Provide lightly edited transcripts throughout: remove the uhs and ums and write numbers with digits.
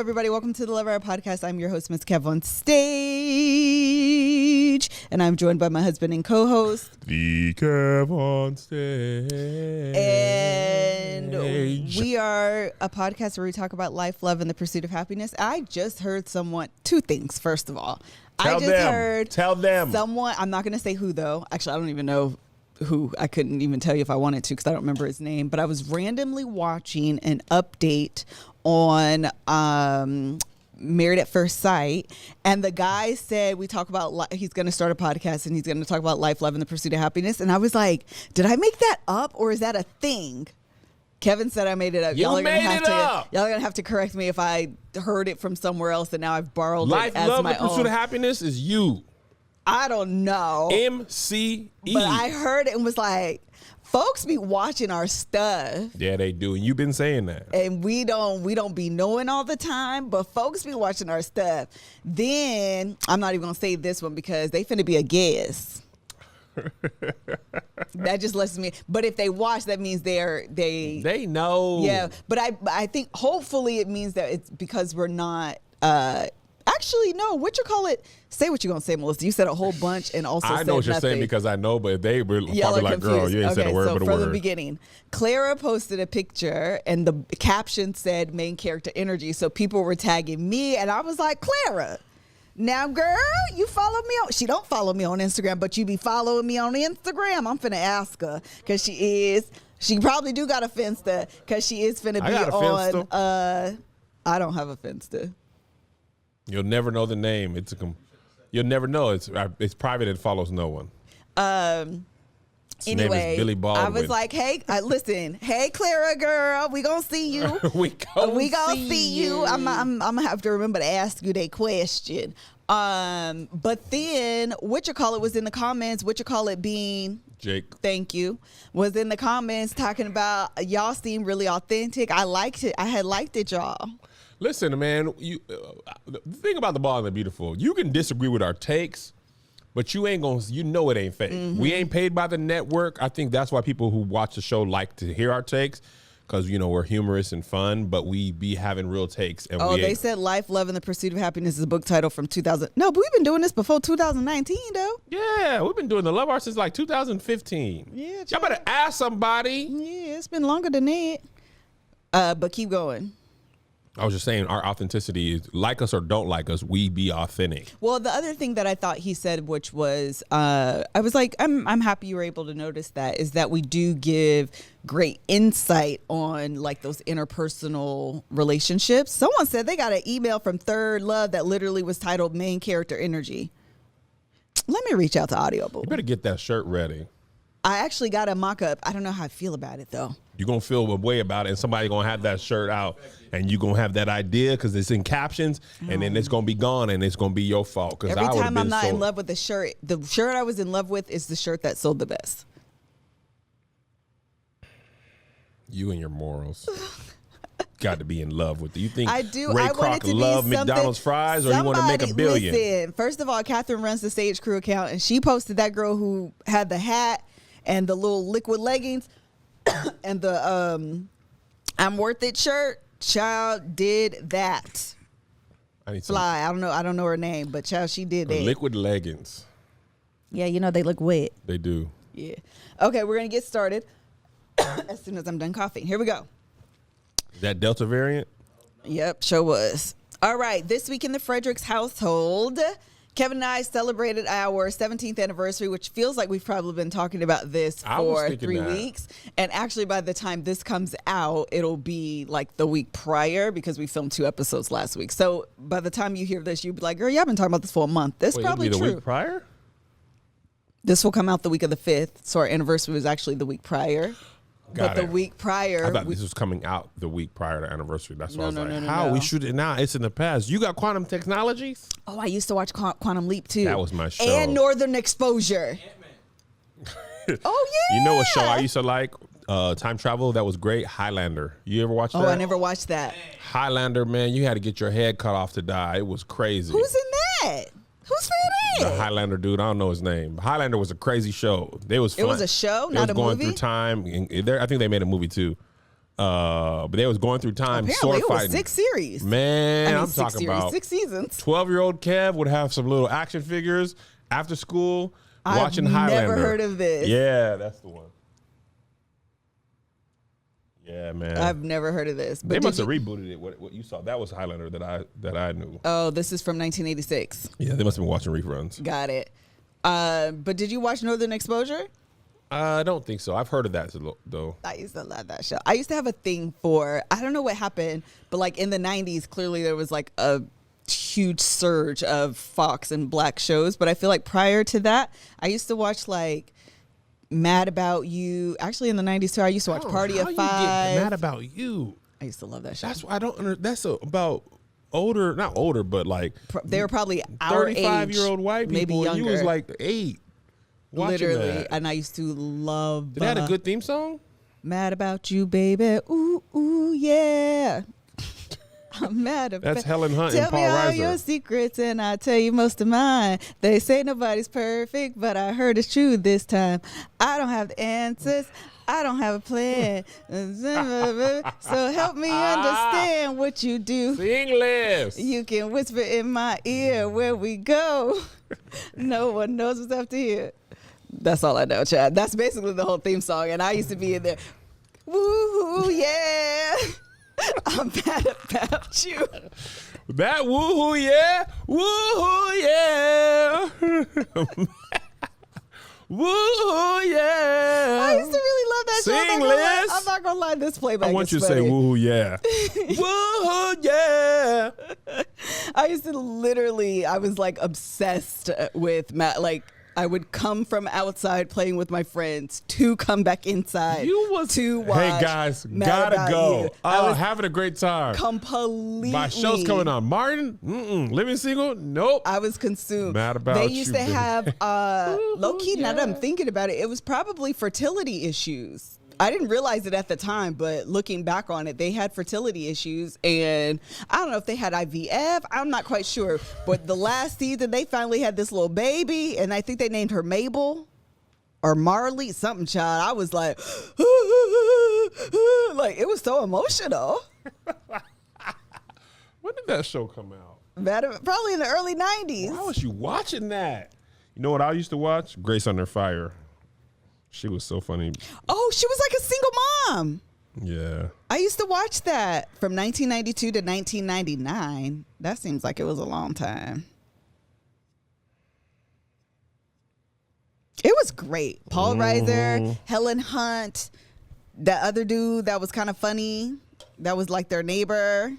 everybody. Welcome to the Love Hour podcast. I'm your host, MrsKevOnStage, and I'm joined by my husband and co-host, the Kev on Stage. And we are a podcast where we talk about life, love, and the pursuit of happiness. I just heard two things, first of all. Tell them. Someone, I'm not going to say who, though. Actually, I don't even know who. I couldn't even tell you if I wanted to because I don't remember his name. But I was randomly watching an update on Married at First Sight, and the guy said he's going to start a podcast and he's going to talk about life, love, and the pursuit of happiness. And I was like, did I make that up or is that a thing? Kevin said I made it up. Y'all are gonna have to correct me if I heard it from somewhere else and now I've borrowed life, it as love, my and pursuit own. of happiness is you. I don't know. MCE. But I heard it and was like, folks be watching our stuff. Yeah, they do. And you've been saying that. And we don't be knowing all the time, but folks be watching our stuff. Then I'm not even gonna say this one because they finna be a guest. That just lets me. But if they watch, that means they know. Yeah, but I think hopefully it means that it's because we're not. Actually, no. What you call it? Say what you're gonna say, Melissa. You said a whole bunch and also I said know what you're nothing. saying because I know, but they were probably Y'all are like, confused. "Girl, you ain't said a word but a from word." The beginning, Clara posted a picture and the caption said "main character energy." So people were tagging me, and I was like, "Clara, now, girl, you follow me on." She don't follow me on Instagram, but you be following me on Instagram. I'm finna ask her because she probably do got a Finsta because she is finna be on. I don't have a Finsta. You'll never know the name. You'll never know. It's private and follows no one. His name is Billy Baldwin. I was like, hey, listen, hey, Clara, girl, we gonna see you. we gonna see you. I'm gonna have to remember to ask you that question. But then was in the comments. Being Jake. Thank you. Was in the comments talking about y'all seem really authentic. I liked it. I had liked it, y'all. Listen, man, the thing about the Bald and the Beautiful, you can disagree with our takes, but you ain't gonna, it ain't fake. Mm-hmm. We ain't paid by the network. I think that's why people who watch the show like to hear our takes, because we're humorous and fun, but we be having real takes. And they said Life, Love, and the Pursuit of Happiness is a book title from 2000. No, but we've been doing this before 2019, though. Yeah, we've been doing the Love Art since like 2015. Yeah, y'all better ask somebody. Yeah, it's been longer than that. But keep going. I was just saying, our authenticity is, like us or don't like us, we be authentic. Well, the other thing that I thought he said, which was, I was like, I'm happy you were able to notice that, is that we do give great insight on like those interpersonal relationships. Someone said they got an email from Third Love that literally was titled "Main Character Energy." Let me reach out to Audible. You better get that shirt ready. I actually got a mock-up. I don't know how I feel about it, though. You're going to feel a way about it, and somebody going to have that shirt out, and you're going to have that idea because it's in captions, and then it's going to be gone, and it's going to be your fault. Every time I'm not in love with the shirt I was in love with is the shirt that sold the best. You and your morals. Got to be in love with it. You think I do. Ray I want it Kroc to love be McDonald's fries, or you want to make $1 billion? Listen, first of all, Catherine runs the Stage Crew account, and she posted that girl who had the hat and the little liquid leggings and the "I'm Worth It" shirt. Child did that. Fly. I don't know her name, but child, she did that. Liquid leggings. Yeah, they look wet. They do. Yeah. Okay, we're gonna get started as soon as I'm done coughing. Here we go. That Delta variant? Yep, sure was. All right, this week in the Fredericks household, Kevin and I celebrated our 17th anniversary, which feels like we've probably been talking about this for 3 weeks. And actually, by the time this comes out, it'll be like the week prior because we filmed 2 episodes last week. So by the time you hear this, you'll be like, girl, y'all been talking about this for a month. That's probably it'll be true. The week prior? This will come out the week of the 5th. So our anniversary was actually the week prior. Got but it. The week prior, I thought this was coming out the week prior to anniversary. That's why I was like, how no. we shoot it now? It's in the past. You got Quantum Technologies? Oh, I used to watch Quantum Leap too. That was my show. And Northern Exposure. Oh yeah. You know what show I used to like? Time travel that was great. Highlander. You ever watch that? Oh, I never watched that. Highlander, man, you had to get your head cut off to die. It was crazy. Who's in that? Who's that? The Highlander dude. I don't know his name. Highlander was a crazy show. It was fun. It was a show, not a going movie? through time. I think they made a movie too. But they was going through time, Apparently, sword it was fighting. 6 series. Man, I mean, I'm 6 talking series, about 6 seasons. 12-year-old Kev would have some little action figures after school watching Highlander. I've never heard of this. Yeah, that's the one. Yeah, man. I've never heard of this. But They must have rebooted it. What you saw, that was Highlander that I knew. Oh, this is from 1986. Yeah, they must have been watching reruns. Got it. But did you watch Northern Exposure? I don't think so. I've heard of that though. I used to love that show. I used to have a thing for, I don't know what happened, but like in the 90s, clearly there was like a huge surge of Fox and black shows. But I feel like prior to that, I used to watch like Mad About You. Actually, in the 90s too, I used to watch Party of Five. You get Mad About You? I used to love that show. That's why I don't understand. That's about older, not older, but like They were probably our age, 35-year-old white people. maybe younger. You was like 8. Literally, that. and I used to love. Did they have a good theme song? Mad About You, baby. Ooh, ooh, yeah. I'm mad about. That's Helen Hunt Tell and Paul me all Reiser. your secrets, and I tell you most of mine. They say nobody's perfect, but I heard it's true this time. I don't have the answers. I don't have a plan. So help me understand what you do. Sing list. You can whisper in my ear where we go. No one knows what's after here. That's all I know, Chad. That's basically the whole theme song. And I used to be in there. Woo-hoo, yeah. I'm mad about you. That woohoo, yeah. Woohoo, yeah. Woohoo, yeah. I used to really love that Sing show. list. I'm not going to lie. This playback I want you is to say funny. woohoo, yeah. Woohoo, yeah. I used to literally, I was like obsessed with Matt. Like, I would come from outside playing with my friends to come back inside to watch. Hey guys, Mad gotta About go. You. Oh, having a great time. Completely. My show's coming on. Martin, Living Single, nope. I was consumed. Mad About They used You, to baby. have low key. Now that I'm thinking about it, it was probably fertility issues. I didn't realize it at the time, but looking back on it, they had fertility issues, and I don't know if they had IVF. I'm not quite sure. But the last season, they finally had this little baby, and I think they named her Mabel or Marley, something, child. I was like, like it was so emotional. When did that show come out? Probably in the early 90s. Why was you watching that? You know what I used to watch? Grace Under Fire. She was so funny. Oh, she was like a single mom. Yeah. I used to watch that from 1992 to 1999. That seems like it was a long time. It was great. Paul Reiser, Helen Hunt, that other dude that was kind of funny. That was like their neighbor.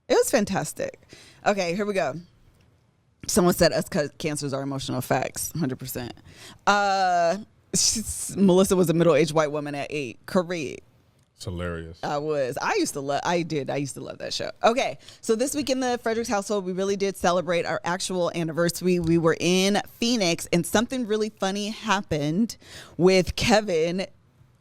It was fantastic. Okay, here we go. Someone said us cancers are emotional facts. 100%. Melissa was a middle-aged white woman at 8. Correct. It's hilarious. I used to love that show. Okay. So this week in the Fredericks household, we really did celebrate our actual anniversary. We were in Phoenix and something really funny happened with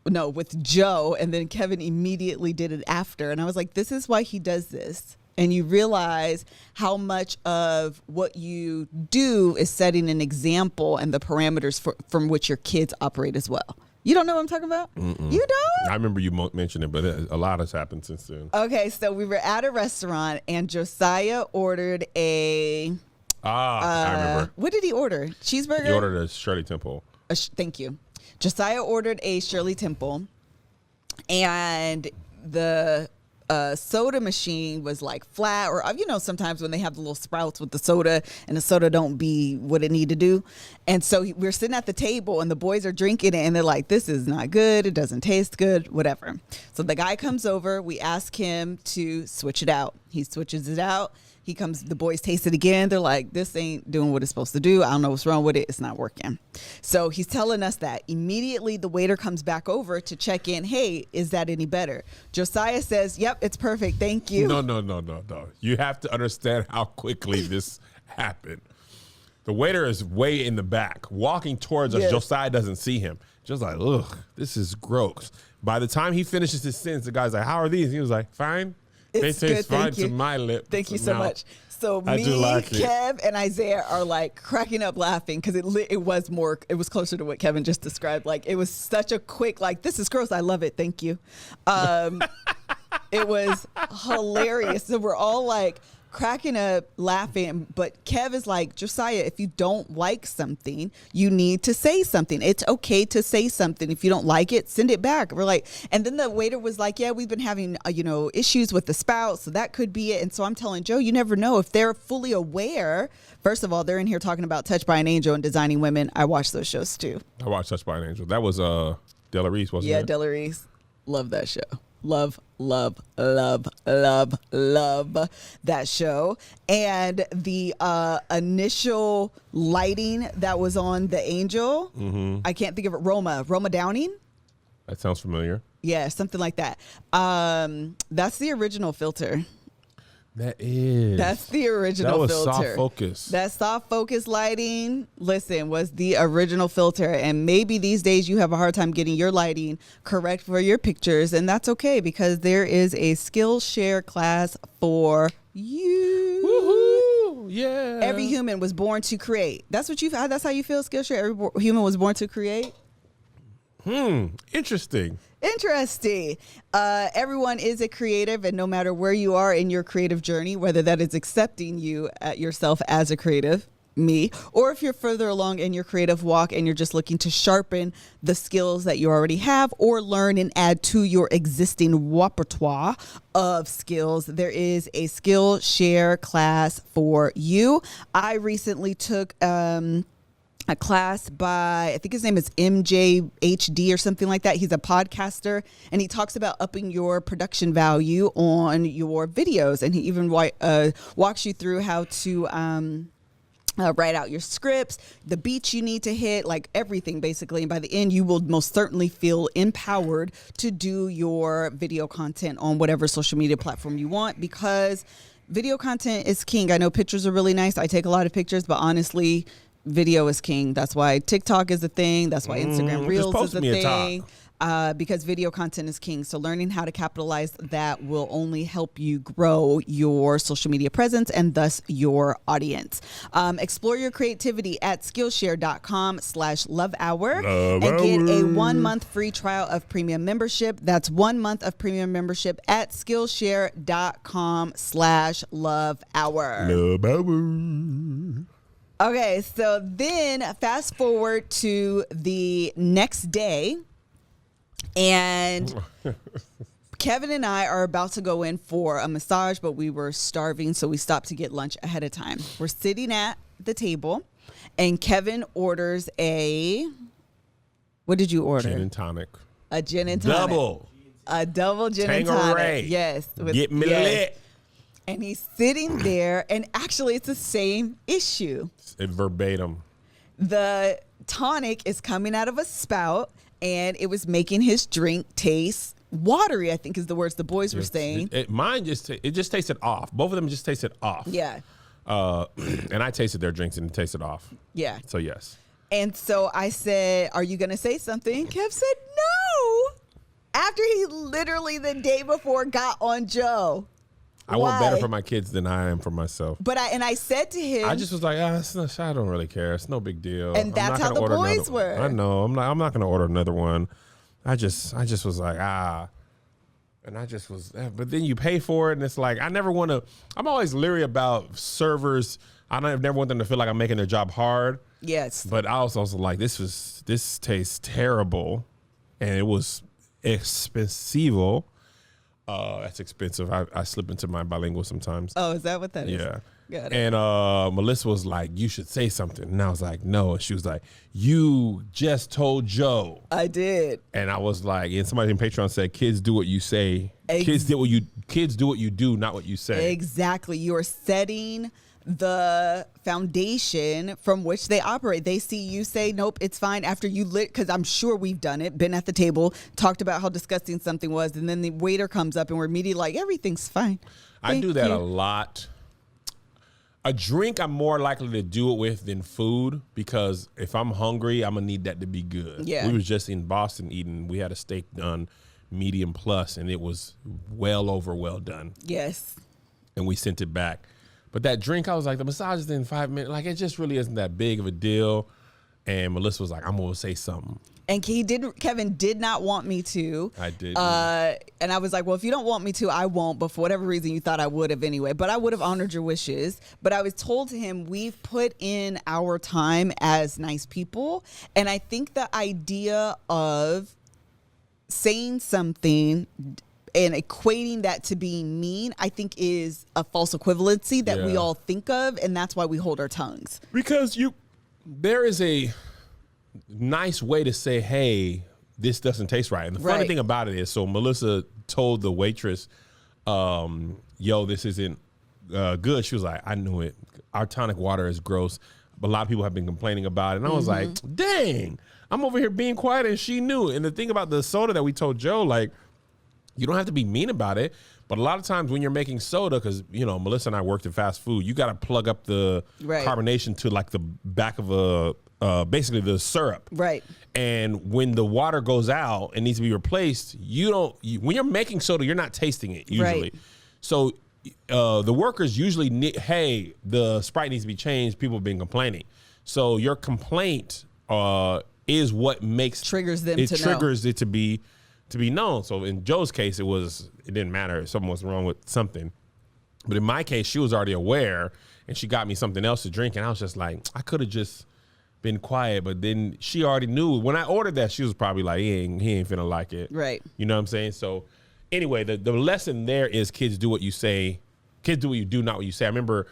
with Joe. And then Kevin immediately did it after. And I was like, this is why he does this. And you realize how much of what you do is setting an example and the parameters from which your kids operate as well. You don't know what I'm talking about? Mm-mm. You don't? I remember you mentioned it, but a lot has happened since then. Okay, so we were at a restaurant and Josiah ordered I remember. What did he order? Cheeseburger? He ordered a Shirley Temple. Thank you. Josiah ordered a Shirley Temple, and the soda machine was like flat, or sometimes when they have the little sprouts with the soda and the soda don't be what it need to do. And so we're sitting at the table and the boys are drinking it and they're like, this is not good, it doesn't taste good, whatever. So the guy comes over, we ask him to switch it out. He switches it out. He comes, the boys taste it again. They're like, this ain't doing what it's supposed to do. I don't know what's wrong with it. It's not working. So he's telling us that. Immediately, the waiter comes back over to check in. Hey, is that any better? Josiah says, yep, it's perfect. Thank you. No. You have to understand how quickly this happened. The waiter is way in the back, walking towards us. Yes. Josiah doesn't see him. Just like, ugh, this is gross. By the time he finishes his sentence, the guy's like, how are these? He was like, fine. They taste fine to my lips. Thank you so much. So I me, do like it. Kev, and Isaiah are like cracking up laughing because it was closer to what Kevin just described. Like it was such a quick, like, this is gross. I love it. Thank you. It was hilarious. So we're all like cracking up, laughing. But Kev is like, Josiah, if you don't like something, you need to say something. It's okay to say something. If you don't like it, send it back. We're like, and then the waiter was like, yeah, we've been having, issues with the spout. So that could be it. And so I'm telling Joe, you never know if they're fully aware. First of all, they're in here talking about Touched by an Angel and Designing Women. I watch those shows too. I watched Touched by an Angel. That was Della Reese, wasn't it? Yeah, Della Reese. Love that show. Love that show. And the initial lighting that was on the Angel, I can't think of it. Roma Downing. That sounds familiar. Yeah, something like that. That's the original filter. That's the original that was filter. Soft focus. That soft focus lighting, listen, was the original filter. And maybe these days you have a hard time getting your lighting correct for your pictures. And that's okay because there is a SkillShare class for you. Woohoo! Yeah. Every human was born to create. That's how you feel, SkillShare? Every human was born to create? Interesting. Everyone is a creative, and no matter where you are in your creative journey, whether that is accepting you at yourself as a creative, me, or if you're further along in your creative walk and you're just looking to sharpen the skills that you already have or learn and add to your existing repertoire of skills, there is a SkillShare class for you. I recently took a class by, I think his name is MJHD or something like that. He's a podcaster, and he talks about upping your production value on your videos. And he even walks you through how to write out your scripts, the beats you need to hit, like everything basically. And by the end, you will most certainly feel empowered to do your video content on whatever social media platform you want, because video content is king. I know pictures are really nice. I take a lot of pictures, but honestly, video is king. That's why TikTok is a thing. That's why Instagram Reels is a thing. Because video content is king. So learning how to capitalize that will only help you grow your social media presence and thus your audience. Explore your creativity at Skillshare.com/lovehour and get a 1 month free trial of premium membership. That's 1 month of premium membership at Skillshare.com/lovehour. Love hour. Okay, so then fast forward to the next day, and Kevin and I are about to go in for a massage, but we were starving, so we stopped to get lunch ahead of time. We're sitting at the table, and Kevin orders what did you order? Gin and tonic. A gin and tonic. A double gin and tonic. Yes. Get me lit. And he's sitting there, and actually it's the same issue. Verbatim. The tonic is coming out of a spout, and it was making his drink taste watery, I think is the words the boys were saying. Mine just tasted off. Both of them just tasted off. Yeah. And I tasted their drinks and it tasted off. Yeah. So yes. And so I said, are you going to say something? Kev said no. After he literally the day before got on Joe. I want better for my kids than I am for myself. But I said to him, I just was like, I don't really care. It's no big deal. And that's how the boys were. I know. I'm not going to order another one. I just was like, and I just was, but then you pay for it, and it's like, I never want to. I'm always leery about servers. I've never want them to feel like I'm making their job hard. Yes. But I was also like, this tastes terrible, and it was expensivo. That's expensive. I slip into my bilingual sometimes. Oh, is that what that is? Yeah. Got it. And Melissa was like, you should say something. And I was like, no. And she was like, you just told Joe. I did. And I was like, and somebody in Patreon said, kids do what you say. Kids do what you do, not what you say. Exactly. You're setting the foundation from which they operate. They see you say, nope, it's fine, after you because I'm sure we've done it, been at the table, talked about how disgusting something was, and then the waiter comes up and we're immediately like, everything's fine. I do that a lot. A drink I'm more likely to do it with than food, because if I'm hungry, I'm gonna need that to be good. Yeah. We was just in Boston eating. We had a steak done. medium plus, and it was well done. Yes. And we sent it back. But that drink, I was like, the massage is in 5 minutes. Like, it just really isn't that big of a deal. And Melissa was like, I'm going to say something. And Kevin did not want me to. I did. And I was like, well, if you don't want me to, I won't. But for whatever reason, you thought I would have anyway. But I would have honored your wishes. But I was told to him, we've put in our time as nice people. And I think the idea of saying something and equating that to being mean, I think is a false equivalency that we all think of. And that's why we hold our tongues. Because there is a nice way to say, hey, this doesn't taste right. And the funny thing about it is, so Melissa told the waitress, yo, this isn't good. She was like, I knew it. Our tonic water is gross. But a lot of people have been complaining about it. And I was like, dang, I'm over here being quiet and she knew. And the thing about the soda that we told Joe, like, you don't have to be mean about it. But a lot of times when you're making soda, because, you know, Melissa and I worked in fast food, you got to plug up the carbonation to like the back of basically the syrup. Right. And when the water goes out and needs to be replaced, when you're making soda, you're not tasting it usually. Right. So the workers usually hey, the Sprite needs to be changed. People have been complaining. So your complaint is what triggers them it triggers it to be known. So in Joe's case, it didn't matter if something was wrong with something. But in my case, she was already aware and she got me something else to drink. And I was just like, I could have just been quiet. But then she already knew. When I ordered that, she was probably like, he ain't finna like it. Right. You know what I'm saying? So anyway, the lesson there is kids do what you say. Kids do what you do, not what you say. I remember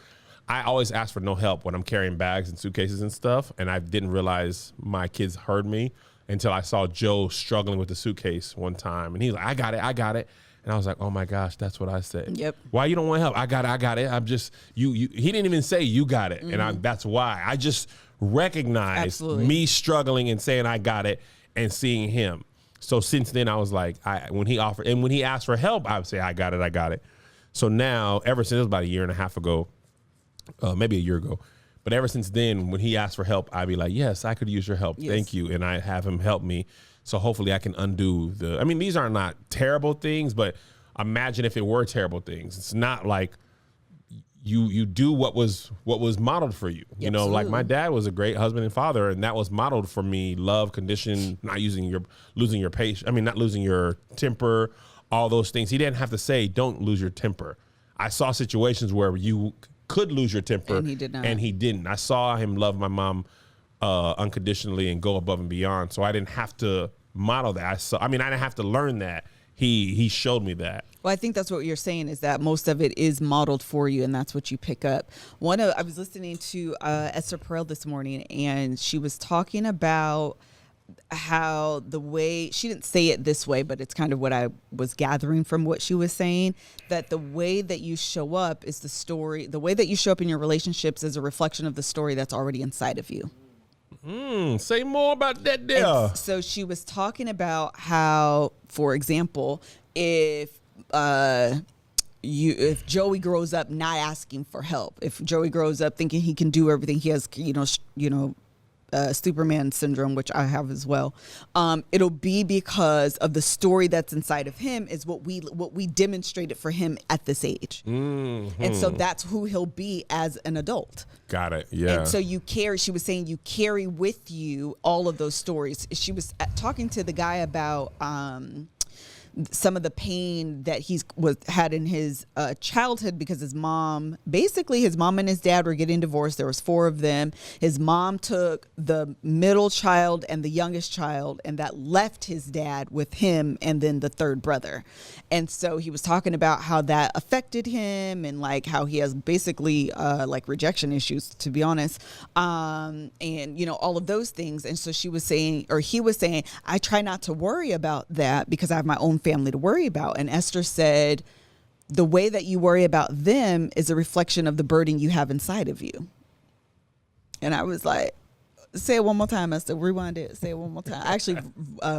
I always ask for no help when I'm carrying bags and suitcases and stuff. And I didn't realize my kids heard me until I saw Joe struggling with the suitcase one time. And he's like, I got it. And I was like, oh my gosh, that's what I said. Yep. Why you don't want help? I got it. I'm just, he didn't even say you got it. And that's why. I just recognized me struggling and saying I got it and seeing him. So since then I was like, when he asked for help, I would say, I got it. So now, ever since, it was about a year and a half ago, maybe a year ago, but ever since then, when he asked for help, I'd be like, yes, I could use your help. Yes. Thank you. And I have him help me. So hopefully I can undo these are not terrible things, but imagine if it were terrible things. It's not like you do what was modeled for you. You know, like my dad was a great husband and father, and that was modeled for me. Love, condition, not losing your patience. Not losing your temper, all those things. He didn't have to say, don't lose your temper. I saw situations where you could lose your temper, and he did not. And he didn't. I saw him love my mom unconditionally and go above and beyond. So I didn't have to model that. I didn't have to learn that. He showed me that. Well, I think that's what you're saying, is that most of it is modeled for you, and that's what you pick up. I was listening to Esther Perel this morning, and she was talking about how the way, she didn't say it this way, but it's kind of what I was gathering from what she was saying, that the way that you show up is the story, the way that you show up in your relationships is a reflection of the story that's already inside of you. Say more about that there. So she was talking about how, for example, if Joey grows up not asking for help, if Joey grows up thinking he can do everything, he has, Superman syndrome, which I have as well. It'll be because of the story that's inside of him is what we demonstrated for him at this age. Mm-hmm. And so that's who he'll be as an adult. Got it. Yeah. And so she was saying you carry with you all of those stories. She was talking to the guy about some of the pain that had in his childhood because his mom and his dad were getting divorced. There was 4 of them. His mom took the middle child and the youngest child, and that left his dad with him and then the 3rd brother. And so he was talking about how that affected him and like how he has basically like rejection issues, to be honest. And all of those things. And so he was saying, I try not to worry about that because I have my own family to worry about. And Esther said, the way that you worry about them is a reflection of the burden you have inside of you. And I was like, Say it one more time, Esther. Rewind it. Say it one more time. I actually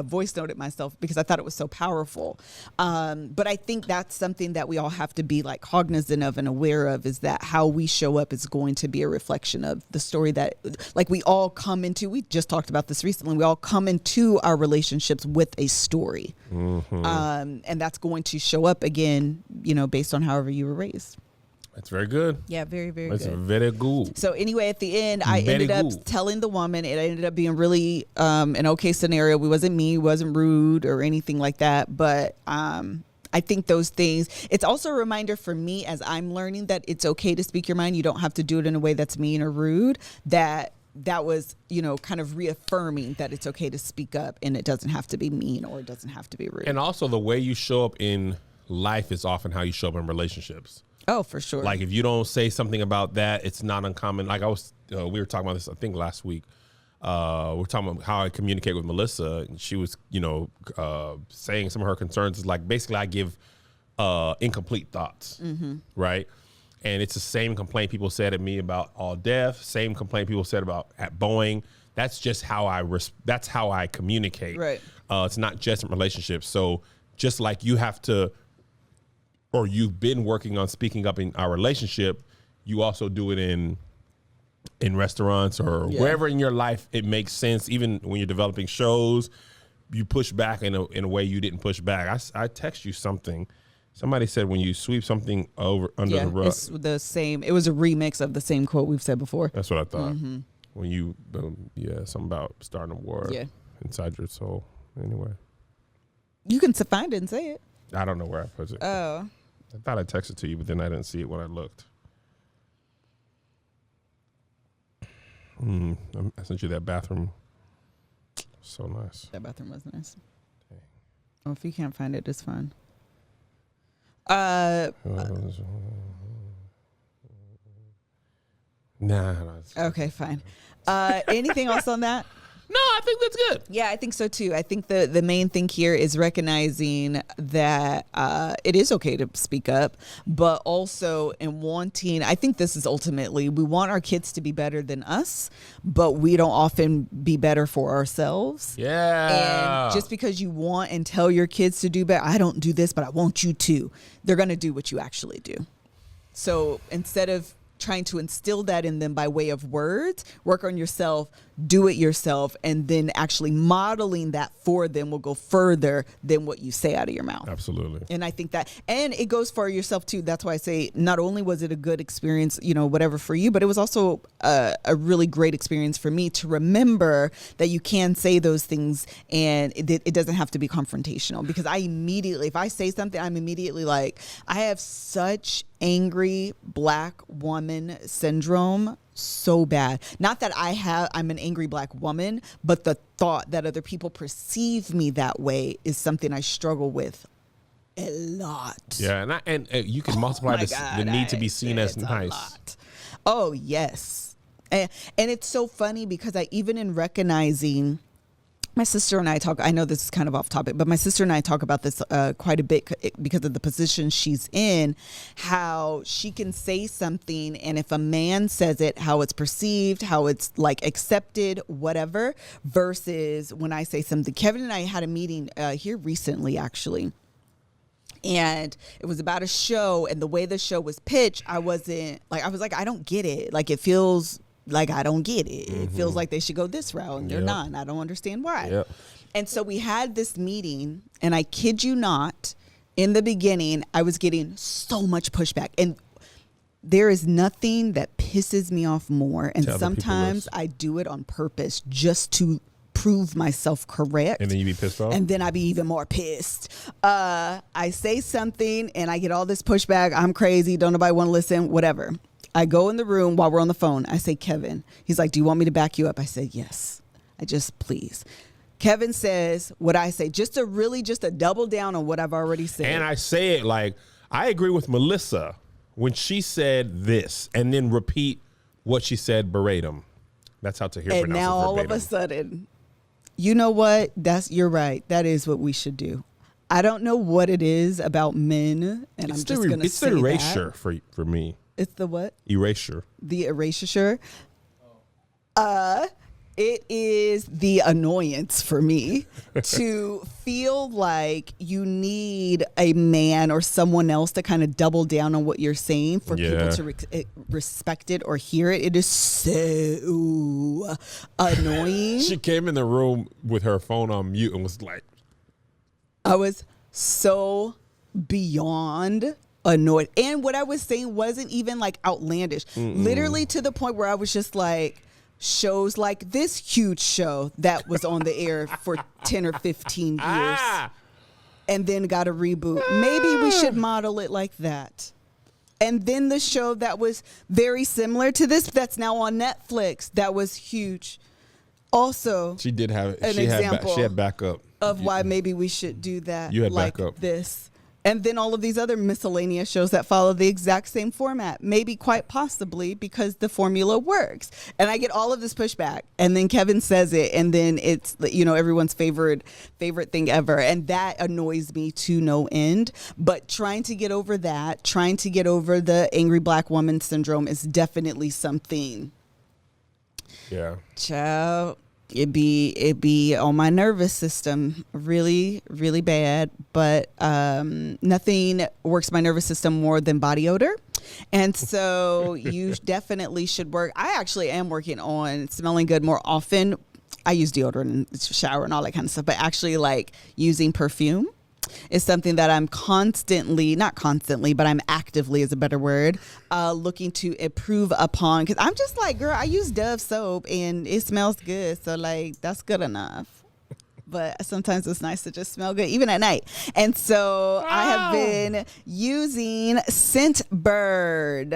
voice noted myself because I thought it was so powerful. But I think that's something that we all have to be like cognizant of and aware of, is that how we show up is going to be a reflection of the story that, like, we all come into. We just talked about this recently. We all come into our relationships with a story. And that's going to show up again, you know, based on however you were raised. That's very good. Yeah, very, very That's good. very good. So anyway, at the end, I ended up telling the woman. It ended up being really an okay scenario. We wasn't mean, wasn't rude or anything like that. But I think those things, it's also a reminder for me as I'm learning that it's okay to speak your mind. You don't have to do it in a way that's mean or rude. That was, you know, kind of reaffirming that it's okay to speak up and it doesn't have to be mean or it doesn't have to be rude. And also the way you show up in life is often how you show up in relationships. Oh, for sure. Like if you don't say something about that, it's not uncommon. Like we were talking about this, I think last week. We're talking about how I communicate with Melissa, and she was, you know, saying some of her concerns is like, basically I give incomplete thoughts, right? And it's the same complaint people said at me about All Deaf, same complaint people said about at Boeing. That's just how that's how I communicate. Right. It's not just in relationships. So just like you have to, or you've been working on speaking up in our relationship, you also do it in restaurants or wherever in your life it makes sense. Even when you're developing shows, you push back in a way you didn't push back. I text you something. Somebody said when you sweep something under the rug. It's the same. It was a remix of the same quote we've said before. That's what I thought. When you, something about starting a war inside your soul. Anyway. You can find it and say it. I don't know where I put it. Oh. I thought I texted to you, but then I didn't see it when I looked. I sent you that bathroom. So nice. That bathroom was nice. Dang. Oh, if you can't find it, it's fine. Nah. Okay, fine. Anything else on that? No, I think that's good. Yeah, I think so too. I think the main thing here is recognizing that it is okay to speak up, but also in wanting, I think this is ultimately, we want our kids to be better than us, but we don't often be better for ourselves. Yeah. And just because you want and tell your kids to do better, I don't do this, but I want you to, they're going to do what you actually do. So instead of trying to instill that in them by way of words, work on yourself, do it yourself, and then actually modeling that for them will go further than what you say out of your mouth. Absolutely. And I think that, and it goes for yourself too. That's why I say not only was it a good experience, you know, whatever for you, but it was also a really great experience for me to remember that you can say those things and it doesn't have to be confrontational, because I immediately, if I say something, I'm immediately like, I have such angry Black woman syndrome so bad. Not that I'm an angry Black woman, but the thought that other people perceive me that way is something I struggle with a lot. Yeah, and you can multiply the need to be seen as nice. Oh, yes. And it's so funny because even in recognizing, my sister and I talk, I know this is kind of off topic, but my sister and I talk about this quite a bit because of the position she's in, how she can say something, and if a man says it, how it's perceived, how it's like accepted, whatever, versus when I say something. Kevin and I had a meeting here recently, actually. And it was about a show, and the way the show was pitched, I was like, I don't get it. Like, it feels like I don't get it. It feels like they should go this route and they're not. And I don't understand why. Yep. And so we had this meeting, and I kid you not, in the beginning, I was getting so much pushback. And there is nothing that pisses me off more. And sometimes I do it on purpose just to prove myself correct. And then you be pissed off? And then I be even more pissed. I say something and I get all this pushback. I'm crazy. Don't nobody want to listen, whatever. I go in the room while we're on the phone. I say, Kevin. He's like, do you want me to back you up? I said, yes. Please. Kevin says what I say, just to double down on what I've already said. And I say it like, I agree with Melissa when she said this, and then repeat what she said verbatim. That's how Tahir pronounces verbatim. And now all of a sudden, you know what? You're right. That is what we should do. I don't know what it is about men, and I'm just going to say that. It's the erasure for me. It's the what? Erasure. The erasure. It is the annoyance for me to feel like you need a man or someone else to kind of double down on what you're saying for people to respect it or hear it. It is so annoying. She came in the room with her phone on mute and was like, I was so beyond annoyed. And what I was saying wasn't even like outlandish. Literally to the point where I was just like, shows like this huge show that was on the air for 10 or 15 years and then got a reboot. Maybe we should model it like that. And then the show that was very similar to this that's now on Netflix that was huge. Also, she did have an example she had backup of why maybe we should do that. You had like backup. This. And then all of these other miscellaneous shows that follow the exact same format, maybe quite possibly because the formula works. And I get all of this pushback, and then Kevin says it, and then it's, you know, everyone's favorite thing ever. And that annoys me to no end. But trying to get over that, trying to get over the angry black woman syndrome is definitely something. Yeah. Child. It'd be on my nervous system really, really bad, but nothing works my nervous system more than body odor. And so you definitely should work. I actually am working on smelling good more often. I use deodorant and shower and all that kind of stuff, but actually like using perfume is something that I'm not constantly, but I'm actively is a better word, looking to improve upon. Because I'm just like, girl, I use Dove soap and it smells good. So like, that's good enough. But sometimes it's nice to just smell good, even at night. And so I have been using Scentbird.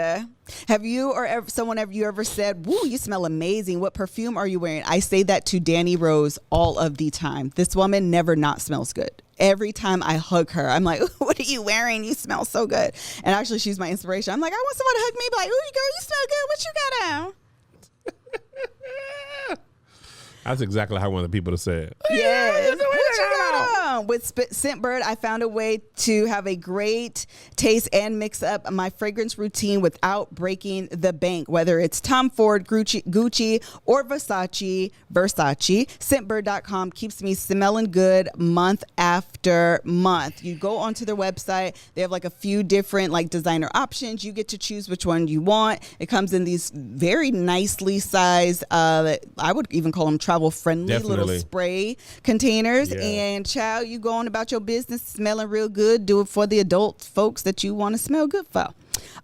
Have you or have you ever said, woo, you smell amazing. What perfume are you wearing? I say that to Danny Rose all of the time. This woman never not smells good. Every time I hug her, I'm like, what are you wearing? You smell so good. And actually, she's my inspiration. I'm like, I want someone to hug me, be like, ooh, girl, you smell good. What you got on? That's exactly how I want the people to say it. Yes. What you got on? With Scentbird, I found a way to have a great taste and mix up my fragrance routine without breaking the bank. Whether it's Tom Ford, Gucci, or Versace, Scentbird.com keeps me smelling good month after month. You go onto their website. They have like a few different like designer options. You get to choose which one you want. It comes in these very nicely sized, I would even call them travel friendly little spray containers. And child, you go on about your business smelling real good. Do it for the adult folks that you want to smell good for.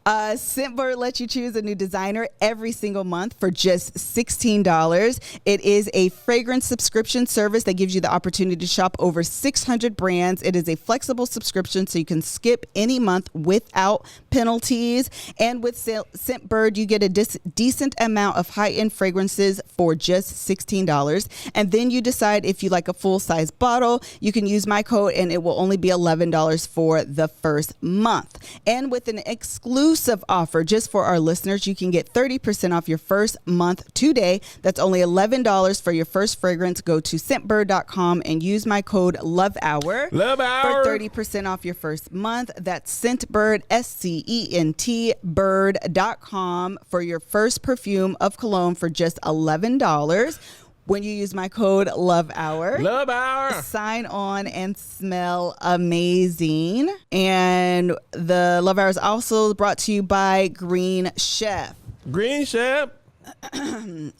Scentbird lets you choose a new designer every single month for just $16. It is a fragrance subscription service that gives you the opportunity to shop over 600 brands. It is a flexible subscription, so you can skip any month without penalties. And with Scentbird, you get a decent amount of high-end fragrances for just $16. And then you decide if you like a full-size bottle. You can use my code, and it will only be $11 for the first month. And with an exclusive offer just for our listeners, you can get 30% off your first month today. That's only $11 for your first fragrance. Go to Scentbird.com and use my code LOVEHOUR for 30% off your first month. That's Scentbird, SCENT bird.com for your first perfume of cologne for just $11. When you use my code LOVEHOUR, sign on and smell amazing. And the Love Hour is also brought to you by GreenChef. GreenChef.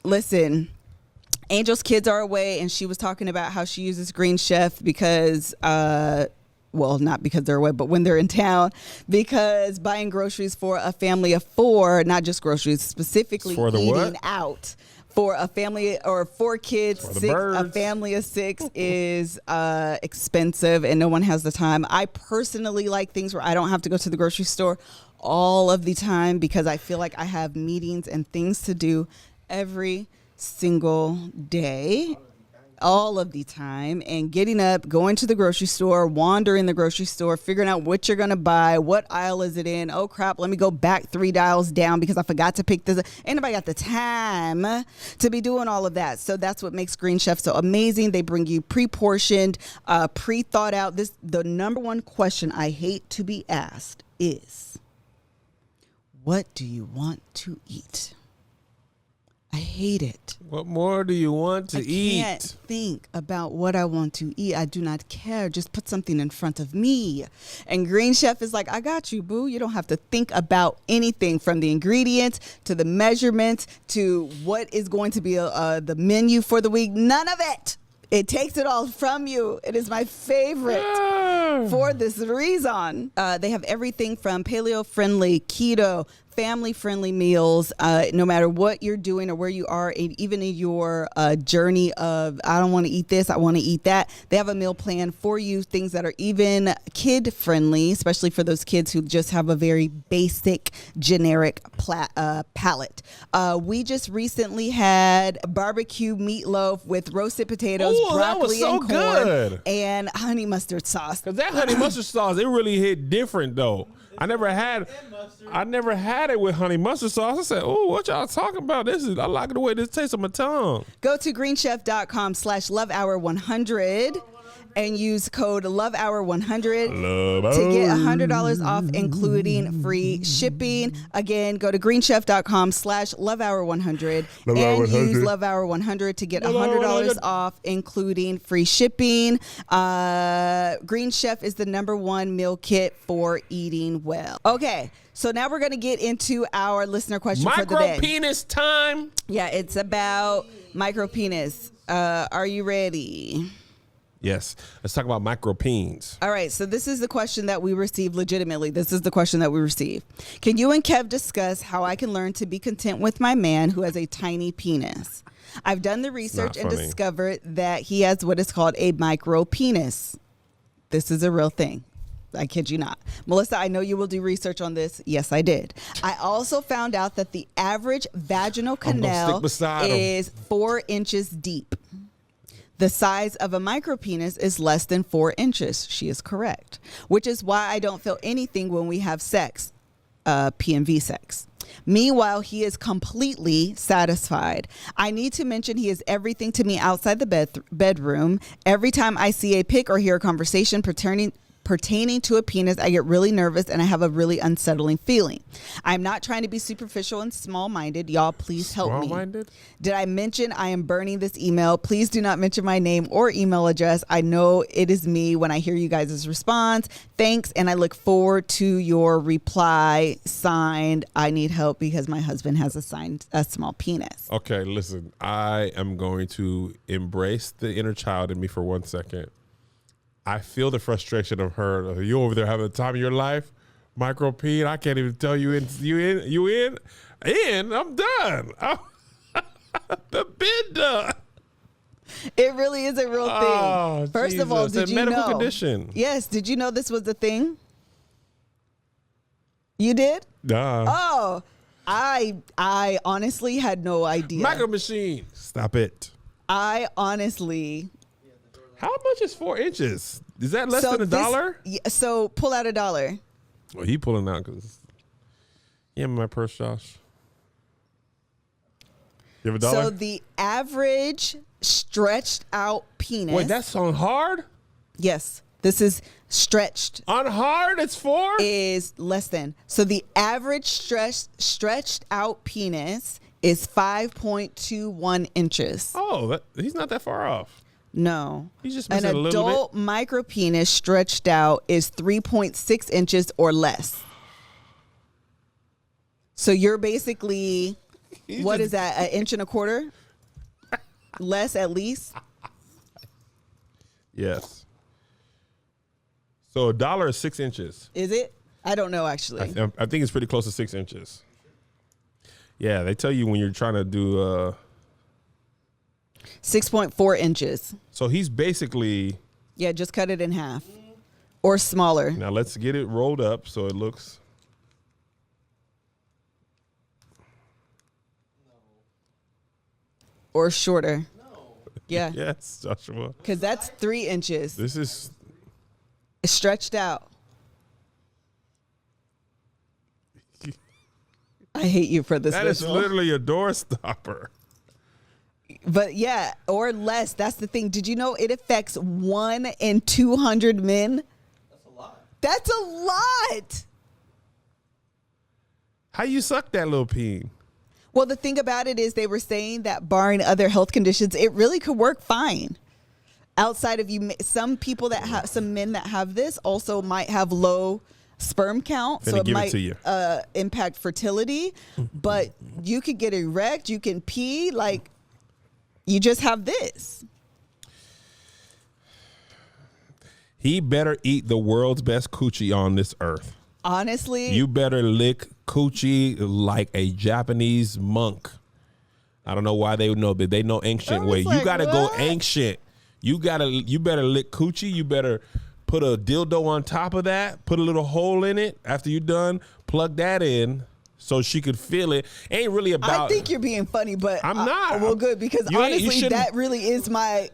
Listen, Angel's kids are away, and she was talking about how she uses GreenChef because, well, not because they're away, but when they're in town, because buying groceries for a family of four, not just groceries, specifically for the eating out. For a family or 4 kids, a family of 6 is expensive, and no one has the time. I personally like things where I don't have to go to the grocery store all of the time because I feel like I have meetings and things to do every single day, all of the time, and getting up, going to the grocery store, wandering the grocery store, figuring out what you're going to buy, what aisle is it in, oh crap, let me go back 3 aisles down because I forgot to pick this. Ain't nobody got the time to be doing all of that. So that's what makes GreenChef so amazing. They bring you pre-portioned, pre-thought out. The number one question I hate to be asked is, what do you want to eat? I hate it. What more do you want to eat? I can't think about what I want to eat. I do not care. Just put something in front of me. And GreenChef is like, I got you, boo. You don't have to think about anything from the ingredients to the measurements to what is going to be the menu for the week. None of it. It takes it all from you. It is my favorite for this reason. They have everything from paleo-friendly, keto, family-friendly meals, no matter what you're doing or where you are, even in your journey of, I don't want to eat this, I want to eat that. They have a meal plan for you, things that are even kid-friendly, especially for those kids who just have a very basic, generic palate. We just recently had barbecue meatloaf with roasted potatoes, broccoli, and corn, good. And honey mustard sauce. Because that honey mustard sauce, it really hit different, though. I never had it with honey mustard sauce. I said, "Oh, what y'all talking about? I like the way this tastes on my tongue." Go to greenchef.com/lovehour100 and use code lovehour100 to get $100 off, including free shipping. Again, go to greenchef.com/lovehour100 and use lovehour100 to get $100 off, including free shipping. Green Chef is the #1 meal kit for eating well. Okay, so now we're going to get into our listener question for the day. Micro penis time. Yeah, it's about micro penis. Are you ready? Yes. Let's talk about micro peens. All right. So this is the question that we received legitimately. This is the question that we received. Can you and Kev discuss how I can learn to be content with my man who has a tiny penis? I've done the research and discovered that he has what is called a micro penis. This is a real thing. I kid you not. Melissa, I know you will do research on this. Yes, I did. I also found out that the average vaginal canal is 4 inches deep. The size of a micropenis is less than 4 inches. She is correct. Which is why I don't feel anything when we have sex, PMV sex. Meanwhile, he is completely satisfied. I need to mention he is everything to me outside the bedroom. Every time I see a pic or hear a conversation pertaining to a penis, I get really nervous and I have a really unsettling feeling. I'm not trying to be superficial and small-minded. Y'all, please help me. Small-minded? Did I mention I am burning this email? Please do not mention my name or email address. I know it is me when I hear you guys' response. Thanks, and I look forward to your reply. Signed, I need help because my husband has a small penis. Okay, listen. I am going to embrace the inner child in me for 1 second. I feel the frustration of her. You over there having the time of your life, Micro Peen. I can't even tell you in. I'm done. The bid done. It really is a real thing. First of all, did you know? Medical condition. Yes. Did you know this was the thing? You did? Nah. Oh, I honestly had no idea. Micro machine. Stop it. I honestly. How much is 4 inches? Is that less than $1? Yeah, so pull out $1. Well, he pulling out because in my purse, Josh. You have $1? So the average stretched out penis. Wait, that's on hard? Yes, this is stretched. On hard, it's 4? Is less than. So the average stretched out penis is 5.21 inches. Oh, he's not that far off. No. He's just an adult micro penis stretched out is 3.6 inches or less. So you're basically, what is that, 1.25 inches? Less at least? Yes. So $1 is 6 inches. Is it? I don't know, actually. I think it's pretty close to 6 inches. Yeah, they tell you when you're trying to do 6.4 inches. So he's basically... Yeah, just cut it in half. Or smaller. Now let's get it rolled up so it looks... Or shorter. No. Yeah. Yes, Joshua. Because that's 3 inches. This is... It's stretched out. I hate you for this. That visual. is literally a door stopper. But yeah, or less. That's the thing. Did you know it affects 1 in 200 men? That's a lot. That's a lot. How you suck that little peen? Well, the thing about it is they were saying that barring other health conditions, it really could work fine. Outside of you, some people that have, some men that have this also might have low sperm count, so it might impact fertility. But you could get erect, you can pee, like you just have this. He better eat the world's best coochie on this earth. Honestly, you better lick coochie like a Japanese monk. I don't know why they would know, but they know ancient way. Like, you gotta go ancient. You better lick coochie. You better put a dildo on top of that. Put a little hole in it. After you're done, plug that in so she could feel it. Ain't really about. I think you're being funny, but I'm not. Well, good, because honestly, that really is my.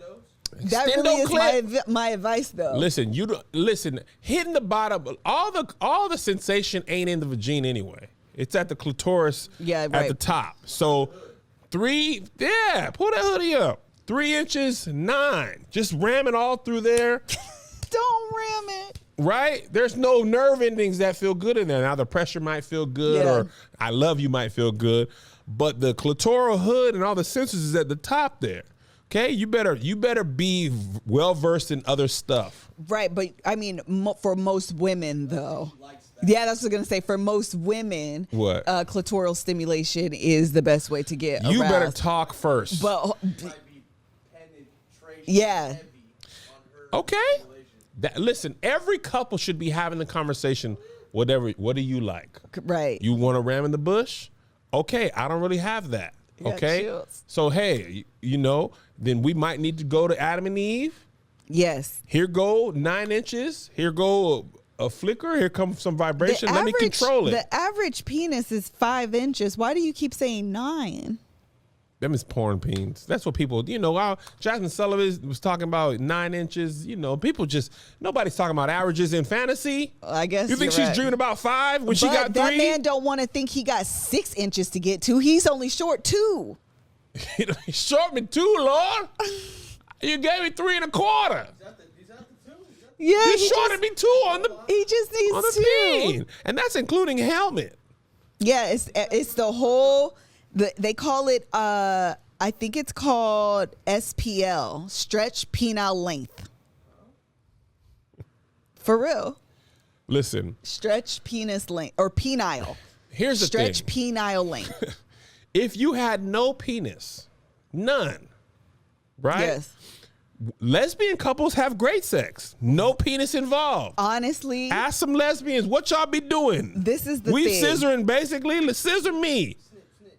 That really is my advice, though. Listen, hitting the bottom, all the sensation ain't in the vagina anyway. It's at the clitoris, at the top. So pull that hoodie up. 3 inches, 9. Just ram it all through there. Don't ram it. Right? There's no nerve endings that feel good in there. Now the pressure might feel good, or I love you might feel good, but the clitoral hood and all the sensors is at the top there. Okay, you better be well versed in other stuff. Right, but I mean, for most women, though. Yeah, that's what I was gonna say. For most women, what clitoral stimulation is the best way to get aroused. You better talk first. But yeah. Okay. Listen, every couple should be having the conversation. What do you like? Right. You want to ram in the bush? Okay, I don't really have that. Okay. So hey, then we might need to go to Adam and Eve. Yes. Here go 9 inches. Here go a flicker. Here comes some vibration. Let me control it. The average penis is 5 inches. Why do you keep saying 9? Them is porn peens. That's what people, Jasmine Sullivan was talking about 9 inches. Nobody's talking about averages in fantasy. I guess you think she's dreaming about 5 when she got 3? That man don't want to think he got 6 inches to get to. He's only short 2. He short me 2, Lord. You gave me 3 1/4. Yeah, he shorted me 2 on the. He just needs 2, peen. And that's including helmet. Yeah, it's the whole. They call it. I think it's called SPL, stretch penile length. For real. Listen. Stretch penis length or penile. Here's the thing. Stretch penile length. If you had no penis, none, right? Yes. Lesbian couples have great sex. No penis involved. Honestly. Ask some lesbians, what y'all be doing? This is the thing. We scissoring basically. Scissor me.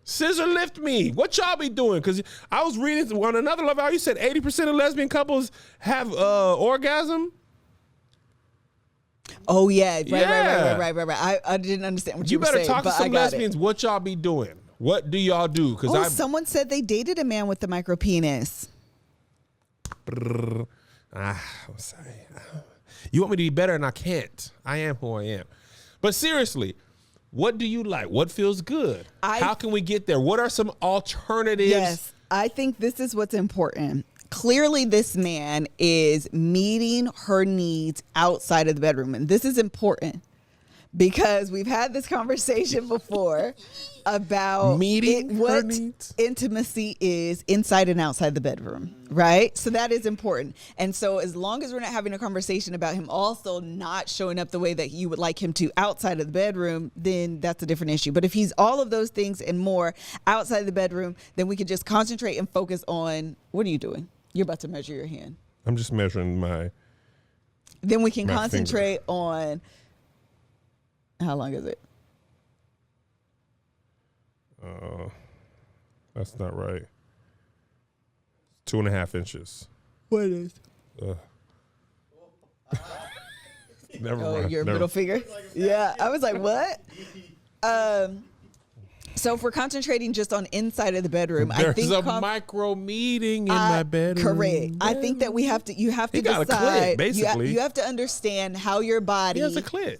Scissor lift me. What y'all be doing? Because I was reading on another level, you said 80% of lesbian couples have orgasm. Oh, yeah. Right. I didn't understand what you were saying. You better talk to some lesbians. What y'all be doing? What do y'all do? Because someone said they dated a man with the micro penis. I'm sorry. You want me to be better, and I can't. I am who I am. But seriously, what do you like? What feels good? How can we get there? What are some alternatives? Yes, I think this is what's important. Clearly, this man is meeting her needs outside of the bedroom. And this is important because we've had this conversation before about what intimacy is inside and outside the bedroom, right? So that is important. And so as long as we're not having a conversation about him also not showing up the way that you would like him to outside of the bedroom, then that's a different issue. But if he's all of those things and more outside the bedroom, then we can just concentrate and focus on, what are you doing? You're about to measure your hand. I'm just measuring my Then we can concentrate on, how long is it? That's not right. 2.5 inches. What is? Never mind. Your middle finger? Yeah. I was like, what? So if we're concentrating just on inside of the bedroom, I think there's a micro meeting in my bedroom. Correct. I think that you have to decide. A clit, basically. You have to understand how your body. He has a clit.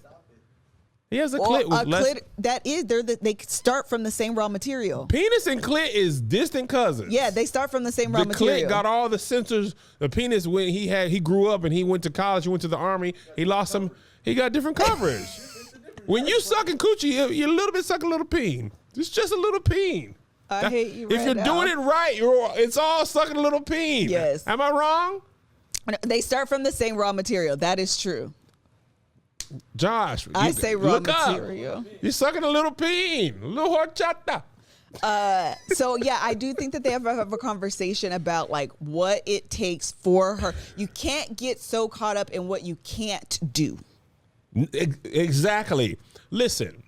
He has a clit. Clit that is they start from the same raw material. Penis and clit is distant cousins. Yeah, they start from the same raw material. The clit got all the sensors. The penis, when he grew up and he went to college, he went to the army. He lost some. He got different coverage. When you sucking coochie, you a little bit suck a little peen. It's just a little peen. I hate you. If you're doing it right, it's all sucking a little peen. Yes. Am I wrong? They start from the same raw material. That is true. Josh, I say raw material. You're sucking a little peen, a little horchata. So yeah, I do think that they have a conversation about like what it takes for her. You can't get so caught up in what you can't do. Exactly. Listen,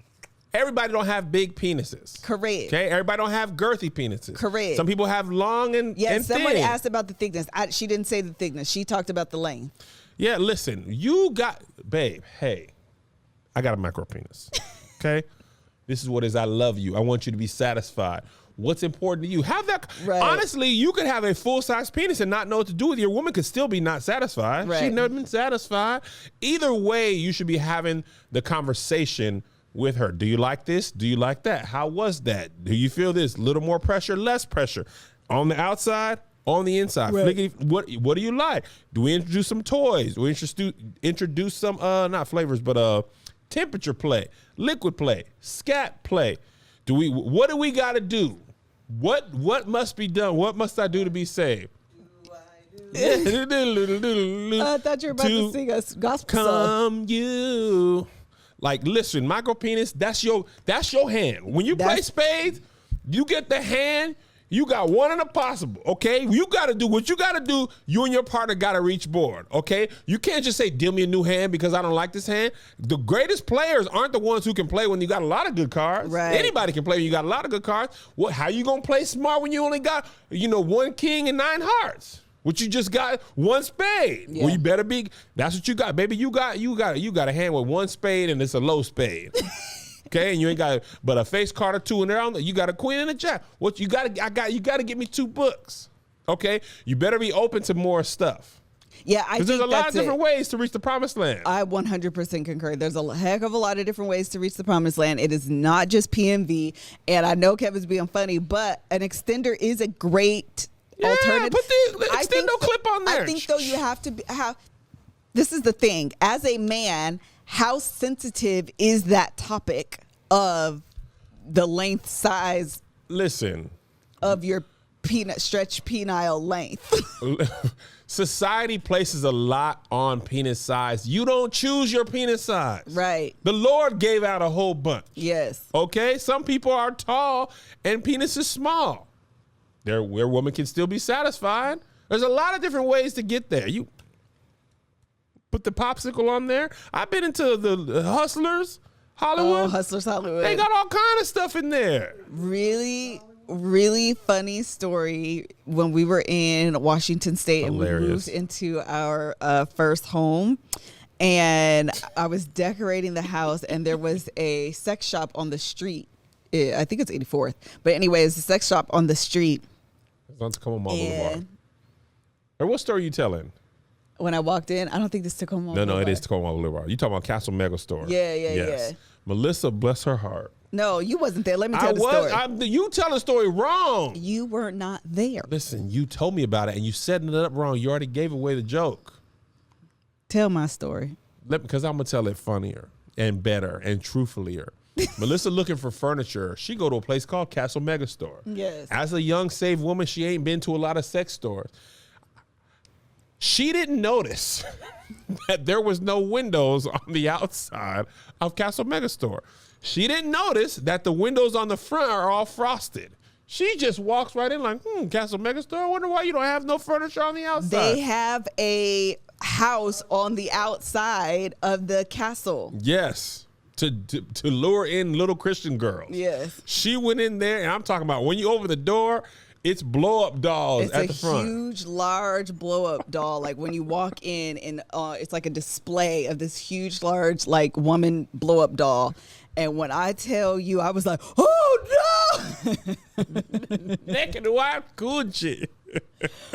everybody don't have big penises. Correct. Okay, everybody don't have girthy penises. Correct. Some people have long and yes. Somebody thin. asked about the thickness. She didn't say the thickness. She talked about the length. Yeah, listen, you got, babe, hey, I got a micro penis, okay? This is what it is. I love you. I want you to be satisfied. What's important to you? Have that. Right. Honestly, you could have a full-size penis and not know what to do with it. Your woman could still be not satisfied. Right. She's never been satisfied. Either way, you should be having the conversation with her. Do you like this? Do you like that? How was that? Do you feel this? Little more pressure, less pressure? On the outside? On the inside, right. What do you like? Do we introduce some toys? Do we introduce some not flavors, but temperature play, liquid play, scat play? What do we got to do? What must be done? What must I do to be saved? I thought you were about to sing a gospel song. Come you, like listen, micro penis. That's your hand. When you play spades, you get the hand. You got one in a possible, okay? You got to do what you got to do. You and your partner got to reach board, okay? You can't just say, deal me a new hand because I don't like this hand. The greatest players aren't the ones who can play when you got a lot of good cards. Right. Anybody can play when you got a lot of good cards. How you going to play smart when you only got, one king and 9 hearts? What you just got one spade. Yeah. Well, you better be, that's what you got. Baby, you got a hand with one spade and it's a low spade. Okay, and you ain't got but a face card or 2 in there. You got a queen and a jack. What you got? You got to get me 2 books. Okay, you better be open to more stuff. Yeah, I think there's a lot of different ways to reach the promised land. I 100% concur. There's a heck of a lot of different ways to reach the promised land. It is not just PMV, and I know Kevin's being funny, but an extender is a great alternative. Put the extendo clip on there. I think though you have to have. This is the thing. As a man, how sensitive is that topic of the length, size? Listen, of your stretch penile length. Society places a lot on penis size. You don't choose your penis size. Right. The Lord gave out a whole bunch. Yes. Okay? Some people are tall and penis is small. Where women can still be satisfied. There's a lot of different ways to get there. You put the popsicle on there. I've been into the Hustlers, Hollywood. Oh, Hustlers, Hollywood. They got all kind of stuff in there. Really, really funny story. When we were in Washington State and we moved into our first home, and I was decorating the house, and there was a sex shop on the street. I think it's 84th. But anyway, it's a sex shop on the street. It's on Tacoma Boulevard. Or what story are you telling? When I walked in, I don't think this is Tacoma Boulevard. No, it is Tacoma Boulevard. You talking about Castle Mega Store? Yeah. Melissa, bless her heart. No, you wasn't there. Let me tell the story. You tell the story wrong. You were not there. Listen, you told me about it, and you setting it up wrong. You already gave away the joke. Tell my story. Because I'm gonna tell it funnier and better and truthfulier. Melissa looking for furniture. She go to a place called Castle Mega Store. Yes. As a young saved woman, she ain't been to a lot of sex stores. She didn't notice that there was no windows on the outside of Castle Mega Store. She didn't notice that the windows on the front are all frosted. She just walks right in like, Castle Mega Store. I wonder why you don't have no furniture on the outside. They have a house on the outside of the castle. Yes. To lure in little Christian girls. Yes. She went in there, and I'm talking about when you open the door, it's blow-up dolls at the front. It's a huge, large blow-up doll. Like when you walk in, and it's like a display of this huge, large, like woman blow-up doll. And when I tell you, I was like, oh no! Naked white coochie.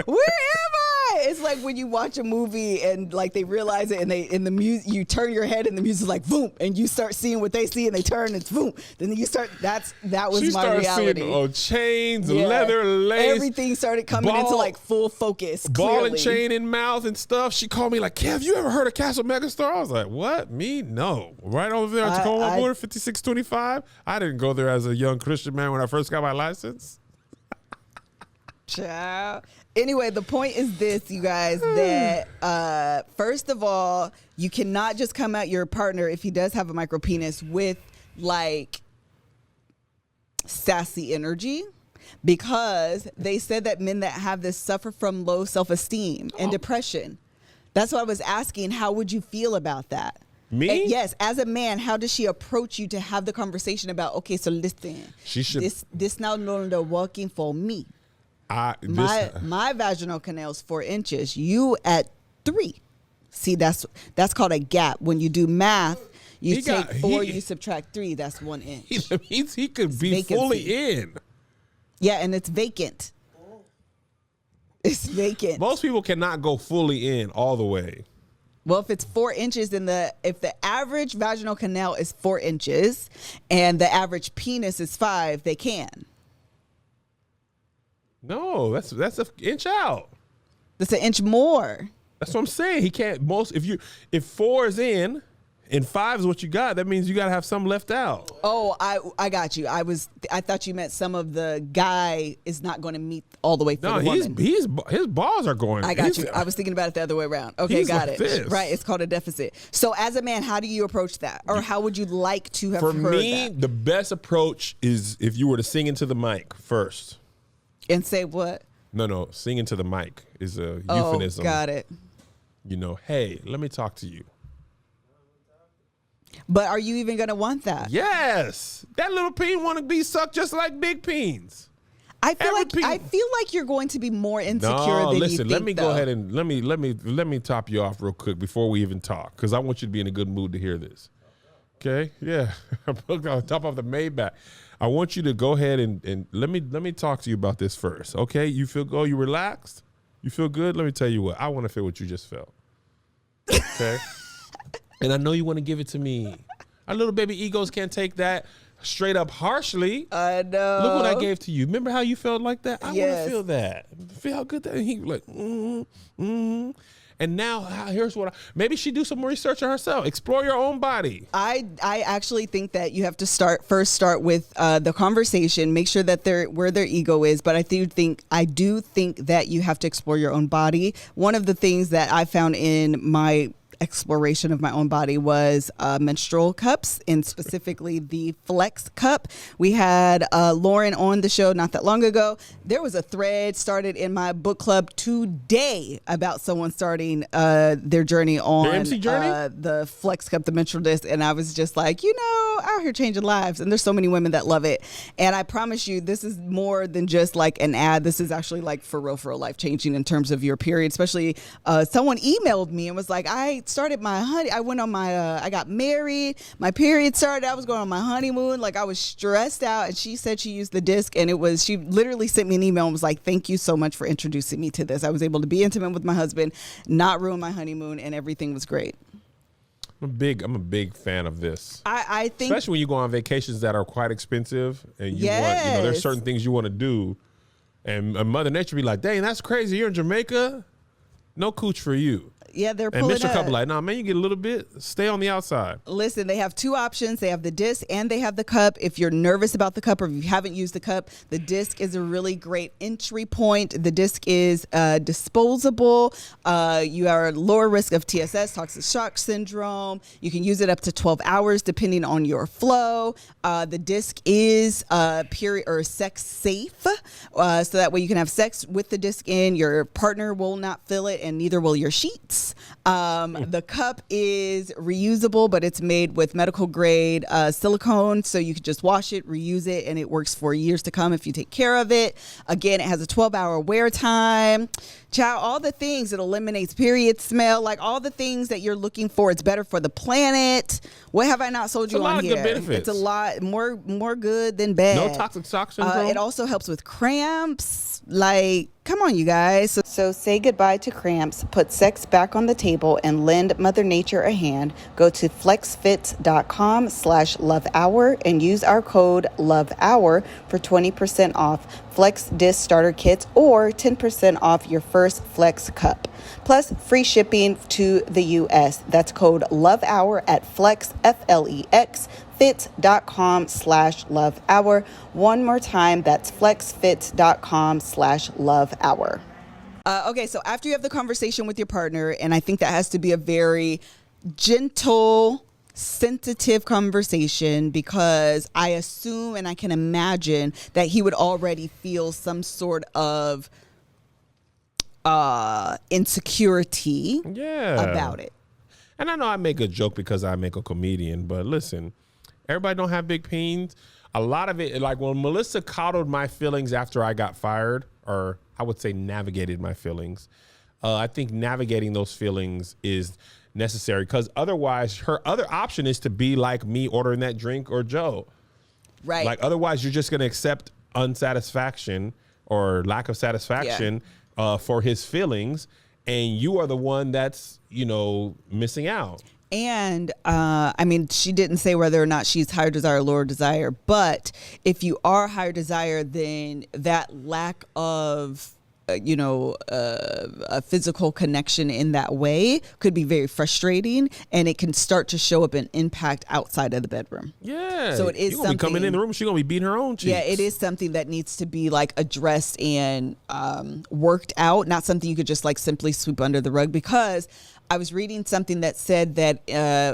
Where am I? it's like when you watch a movie and like they realize it and they in the music you turn your head and the music's like boom and you start seeing what they see and they turn and it's boom. Then you start that was my reality. Seeing, chains, leather, lace. Everything started coming into like full focus. Ball and chain in mouth and stuff. She called me like, Kev, you ever heard of Castle Megastar? I was like, what? Me? No. Right over there on Tacoma border, 5625. I didn't go there as a young Christian man when I first got my license. Ciao. Anyway, the point is this, you guys, that first of all, you cannot just come at your partner if he does have a micro penis with like sassy energy, because they said that men that have this suffer from low self-esteem and depression. That's why I was asking, how would you feel about that? Me? And yes, as a man, how does she approach you to have the conversation about, okay, so listen, she should, this now no longer working for me. My vaginal canal is 4 inches. You at 3. See, that's called a gap. When you do math, you take 4, you subtract 3. That's 1 inch. He could be vacancy. Fully in. Yeah, and it's vacant. It's vacant. Most people cannot go fully in all the way. Well, if it's 4 inches, if the average vaginal canal is 4 inches and the average penis is 5, they can. No, that's an inch out. That's an inch more. That's what I'm saying. He can't if 4 is in and 5 is what you got, that means you got to have some left out. Oh, I got you. I thought you meant some of the guy is not going to meet all the way for the woman. His balls are going. I got you. I was thinking about it the other way around. Okay, got it. This. Right, it's called a deficit. So as a man, how do you approach that? Or how would you like to have heard that? For me, the best approach is if you were to sing into the mic first. And say what? No, sing into the mic is a euphemism. Oh, got it. You know, hey, let me talk to you. But are you even going to want that? Yes. That little peen want to be sucked just like big peens. I feel like you're going to be more insecure than you think. Let me go ahead and let me top you off real quick before we even talk, because I want you to be in a good mood to hear this. Okay? Yeah. On top of the Maybach. I want you to go ahead and let me talk to you about this first. Okay? You feel good? You relaxed? You feel good? Let me tell you what. I want to feel what you just felt. Okay? And I know you want to give it to me. Our little baby egos can't take that straight up harshly. I know. Look what I gave to you. Remember how you felt like that? I want to feel that. Feel how good that. And he like, And now here's what maybe she do some more research on herself. Explore your own body. I actually think that you have to start with the conversation. Make sure that where their ego is. But I do think that you have to explore your own body. One of the things that I found in my exploration of my own body was menstrual cups, and specifically the Flex cup. We had Lauren on the show not that long ago. There was a thread started in my book club today about someone starting their journey on their MC journey? The Flex cup, the menstrual disc, and I was just like, out here changing lives, and there's so many women that love it. And I promise you, this is more than just like an ad. This is actually like for real life changing in terms of your period. Especially someone emailed me and was like, I went on I got married, my period started, I was going on my honeymoon, like I was stressed out, and she said she used the disc, and she literally sent me an email and was like, thank you so much for introducing me to this. I was able to be intimate with my husband, not ruin my honeymoon, and everything was great. I'm a big fan of this. I think, especially when you go on vacations that are quite expensive, and you want, there's certain things you want to do, and Mother Nature be like, dang, that's crazy, you're in Jamaica, no cooch for you. Yeah, they're pulling up. And Mr. Couple like, nah, man, you get a little bit, stay on the outside. Listen, they have 2 options. They have the disc and they have the cup. If you're nervous about the cup or if you haven't used the cup, the disc is a really great entry point. The disc is disposable. You are at lower risk of TSS, toxic shock syndrome. You can use it up to 12 hours depending on your flow. The disc is period or sex safe, so that way you can have sex with the disc in. Your partner will not feel it, and neither will your sheets. The cup is reusable, but it's made with medical grade silicone, so you can just wash it, reuse it, and it works for years to come if you take care of it. Again, it has a 12-hour wear time. Child, all the things. It eliminates period smell, like all the things that you're looking for. It's better for the planet. What have I not sold you on here? It's a lot of good benefits. It's a lot more good than bad. No toxic shock syndrome. It also helps with cramps. Like, Come on, you guys. So say goodbye to cramps, put sex back on the table, and lend Mother Nature a hand. Go to flexfits.com/lovehour and use our code LOVEHOUR for 20% off Flex Disc Starter Kits or 10% off your first Flex Cup. Plus free shipping to the U.S. That's code LOVEHOUR at Flex, Flex, flexfits.com/lovehour. One more time, that's flexfits.com/lovehour. Okay, so after you have the conversation with your partner, and I think that has to be a very gentle, sensitive conversation, because I assume and I can imagine that he would already feel some sort of insecurity about it. And I know I make a joke because I make a comedian, but listen, everybody don't have big peens. A lot of it, like when Melissa coddled my feelings after I got fired, or I would say navigated my feelings, I think navigating those feelings is necessary, because otherwise her other option is to be like me ordering that drink or Joe. Right. Like otherwise you're just going to accept unsatisfaction or lack of satisfaction for his feelings, and you are the one that's, you know, missing out. And I mean, she didn't say whether or not she's higher desire, lower desire, but if you are higher desire, then that lack of a physical connection in that way could be very frustrating, and it can start to show up and impact outside of the bedroom. Yeah. So it is something. Be coming in the room, she's gonna be beating her own cheeks. Yeah, it is something that needs to be like addressed and worked out, not something you could just like simply sweep under the rug, because I was reading something that said that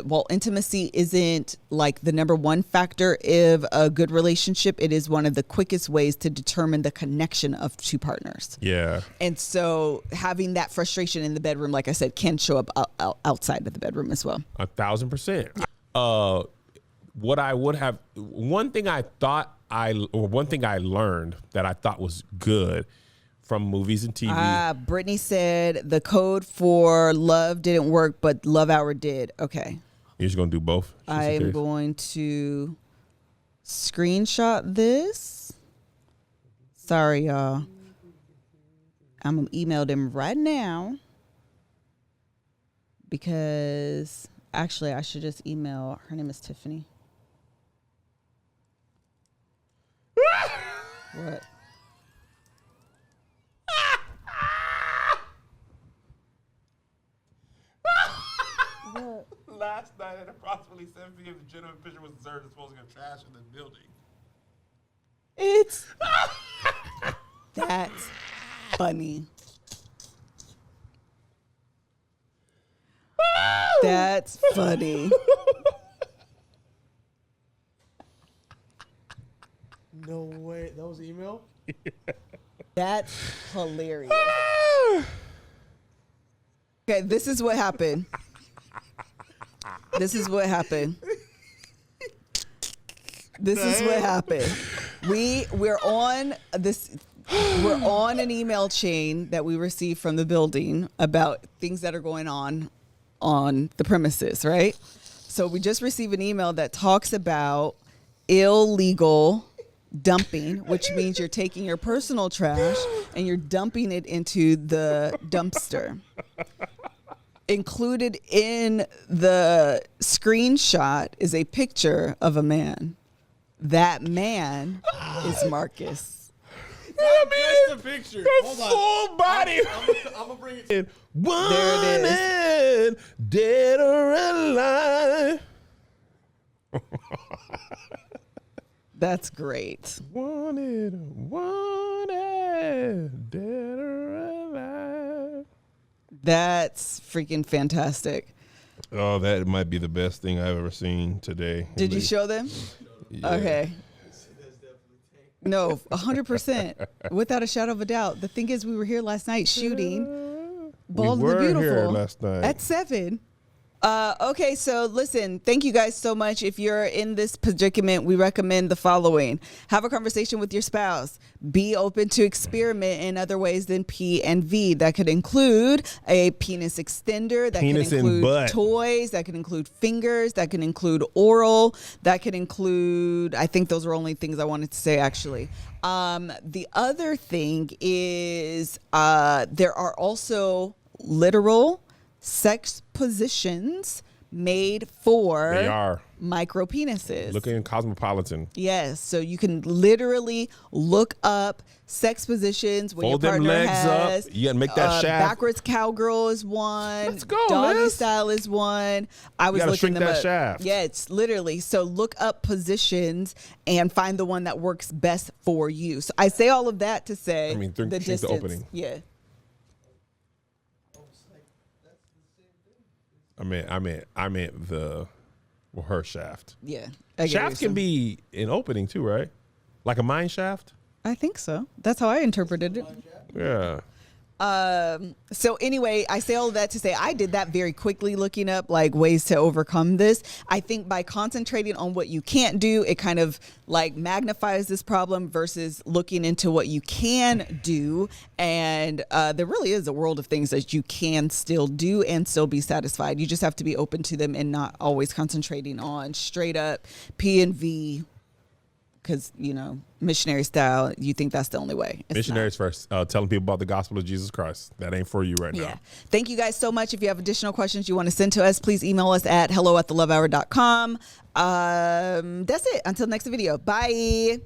while intimacy isn't like the number one factor of a good relationship, it is one of the quickest ways to determine the connection of two partners. Yeah. And so having that frustration in the bedroom, like I said, can show up outside of the bedroom as well. 1,000%. What I would have, one thing I learned that I thought was good from movies and TV. Brittany said the code for love didn't work, but Love Hour did. Okay. You're just going to do both? I am going to screenshot this. Sorry, y'all. I'm going to email them right now, because actually I should just email. Her name is Tiffany. What? Last night at approximately 7 p.m., the gentleman pitcher was observed disposing of trash in the building. It's that's funny. That's funny. No way. That was an email? That's hilarious. Okay, this is what happened. This is what happened. This is what happened. We're on an email chain that we received from the building about things that are going on the premises, right? So we just received an email that talks about illegal dumping, which means you're taking your personal trash and you're dumping it into the dumpster. Included in the screenshot is a picture of a man. That man is Marcus. That's the picture. Hold on. Full body. I'm gonna bring it in. There it is. Dead or alive. That's great. Wanted, dead or alive. That's freaking fantastic. Oh, that might be the best thing I've ever seen today. Did you show them? Yeah. Okay. No, 100%. Without a shadow of a doubt. The thing is, we were here last night shooting Bald and the Beautiful. Here last night. At 7. Okay, so listen, thank you guys so much. If you're in this predicament, we recommend the following. Have a conversation with your spouse. Be open to experiment in other ways than P and V. That could include a penis extender. That Penis could and include butt. toys. That could include fingers. That could include oral. That could include, I think those are only things I wanted to say, actually. The other thing is there are also literal sex positions made for They are micro penises. looking cosmopolitan. Yes, so you can literally look up sex positions when Fold your them partner legs has. up. You gotta make that shaft. Backwards cowgirl is one. Let's go, Doggy Liz. style is one. I was gotta looking shrink them that up. shaft. Yeah, it's literally so look up positions and find the one that works best for you. So I say all of that to say Shrink the the distance. opening. Yeah. I meant her shaft. Yeah. I get Shaft what can you're saying. be an opening too, right? Like a mine shaft. I think so. That's how I interpreted it. Yeah. So anyway, I say all that to say I did that very quickly, looking up like ways to overcome this. I think by concentrating on what you can't do, it kind of like magnifies this problem versus looking into what you can do. And there really is a world of things that you can still do and still be satisfied. You just have to be open to them and not always concentrating on straight up P and V. Because, you know, missionary style, you think that's the only way. It's Missionaries first, telling people about the gospel of Jesus Christ. That ain't for you right Yeah. now. Thank you guys so much. If you have additional questions you want to send to us, please email us at hello@thelovehour.com. That's it. Until next video. Bye.